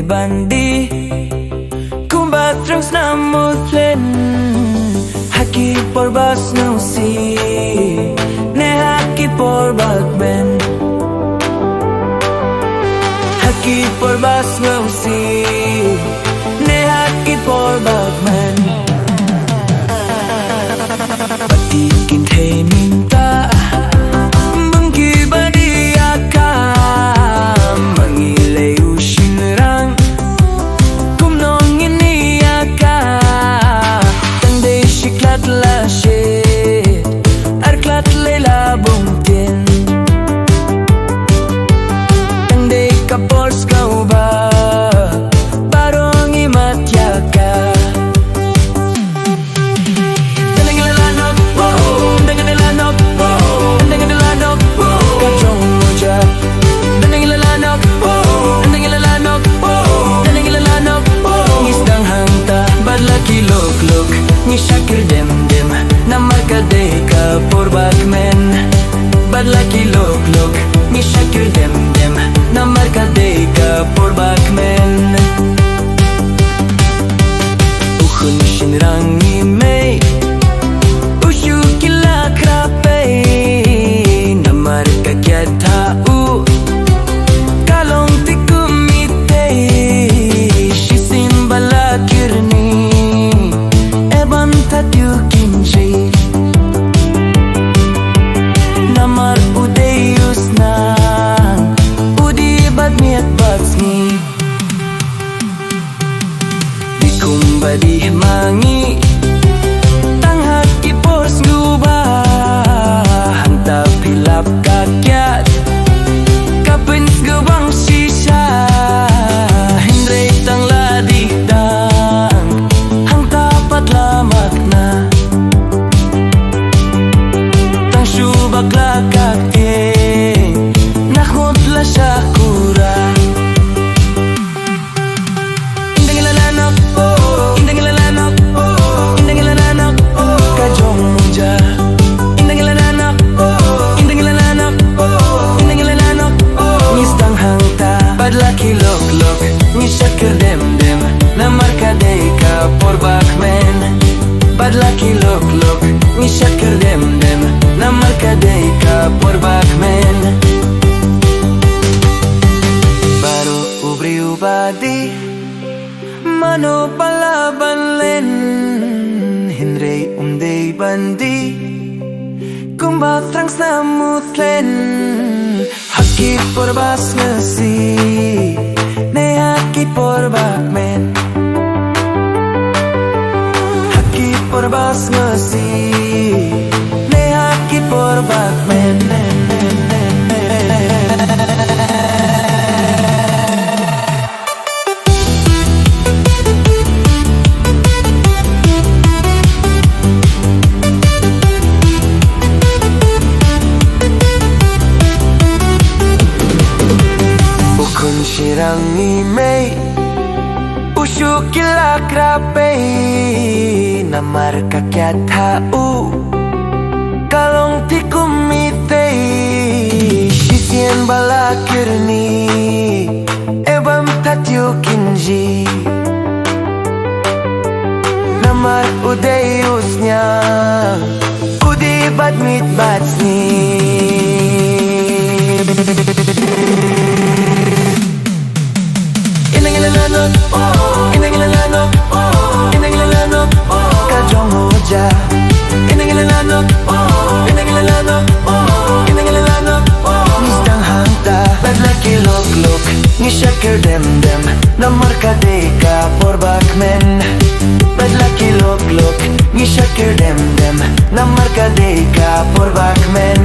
bandi kumbat trunks na mutlen haki por bas no si ne haki por bagben haki por bas no si ne haki por bagben pati kinte minta mungki badi aka mangile ushinrang kumnong ini aka tande shiklat la she arklat lela bungtin tande kapors kau ba barong imatyaka ni shakir dem dem na marka de ka por bakmen badla ki lok lok ni shakir dem dem na marka de ka por bakmen ukhun shinrang ni mei ushu kila krape na marka kya tha u kalong tikumite shisim bala kirni you kinji namar udeyus na udi badmiat batsni dikumbadi mangi tanghak kipors nguba hanta pilap kakyat kapins gubang shisha hindre tang ladikdang hanta patlamak bakla kake nakhut la shakura indangilalanak indangilalanak indangilalanak kajong muja indangilalanak indangilalanak indangilalanak ngistang hangta badla kilok lok ngishakir dem dem na marka de ka por bakmen badla kilok lok ngishakir dem dem na marka de ka por bakmen baru ubri ubadi mano palaban len hinre umdei bandi kumbat trangs na mutlen haki por bas ngasi ne haki por bakmen haki por bas ngasi por bakmen ukun shirang imei ushu kila krape namar kakya thau kalong tikumite shisien bala kirni ebam tatyo kinji namar udeyusnya udi badmit batsni indangilalanak indangilalanak indangilalanak kajong hoja indangilalanak ni shakir dem dem na marka de ka por bakmen badla ki lok lok ni shakir dem dem na marka de ka por bakmen